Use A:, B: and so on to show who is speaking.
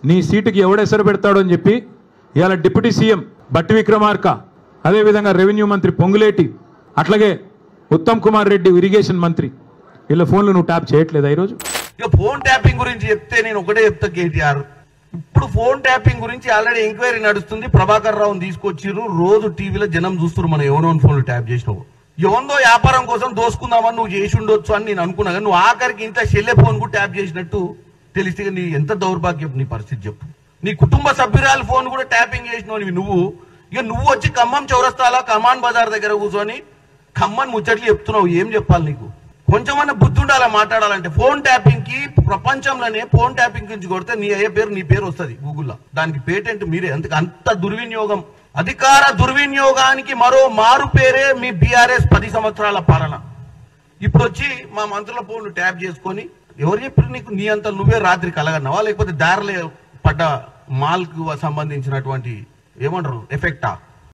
A: నీ సీటుకి ఎవడెసరు పెడతాడో అని చెప్పి ఇవాళ డిప్యూటీ సీఎం బట్టి విక్రమార్క, అదేవిధంగా రెవెన్యూ మంత్రి పొంగులేటి, అట్లాగే ఉత్తమ్ కుమార్ రెడ్డి ఇరిగేషన్ మంత్రి, వీళ్ళ ఫోన్లు నువ్వు ట్యాప్ చేయట్లేదా ఈరోజు?
B: ఇక ఫోన్ ట్యాపింగ్ గురించి చెప్తే నేను ఒకటే చెప్తా కేటీఆర్, ఇప్పుడు ఫోన్ ట్యాపింగ్ గురించి ఆల్రెడీ ఎంక్వైరీ నడుస్తుంది. ప్రభాకర్ రావుని తీసుకొచ్చిర్రు, రోజు టీవీలో జనం చూస్తున్నారు మనం ఎవరో ఫోన్లు ట్యాప్ చేసినావు. ఎవందో వ్యాపారం కోసం దోసుకుందామని నువ్వు చేసి ఉండొచ్చు అని నేను అనుకున్నా, కానీ నువ్వు ఆఖరికి ఇంత చెల్లె ఫోన్ కూడా ట్యాప్ చేసినట్టు తెలిస్తే నీ ఎంత దౌర్భాగ్యం నీ పరిస్థితి చెప్పు. నీ కుటుంబ సభ్యురాల ఫోన్ కూడా ట్యాపింగ్ చేసినావు నువ్వు. ఇక నువ్వు వచ్చి ఖమ్మం చౌరస్తాల కమాన్ బజార్ దగ్గర కూర్చొని ఖమ్మన్ ముచ్చట్లు చెప్తున్నావు. ఏం చెప్పాలి నీకు? కొంచెమన్నా బుద్ధి ఉండాలా మాట్లాడాలంటే. ఫోన్ ట్యాపింగ్ కి ప్రపంచంలోనే ఫోన్ ట్యాపింగ్ గురించి కొడితే నీ అయ్యే పేరు నీ పేరు వస్తుంది గూగుల్లో. దానికి పేటెంట్ మీరే. అందుకే అంత దుర్వినియోగం, అధికార దుర్వినియోగానికి మరో మారు పేరే మీ బీఆర్ఎస్ 10 సంవత్సరాల పాలన. ఇప్పుడు వచ్చి మా మంత్రుల ఫోన్లు ట్యాప్ చేసుకొని ఎవరు చెప్పారు నీకు? నీ అంత నువ్వే రాత్రి కలగన్నావా, లేకపోతే దారిలో పడ్డ మాల్ కు సంబంధించినటువంటి ఏమంటారు ఎఫెక్టా?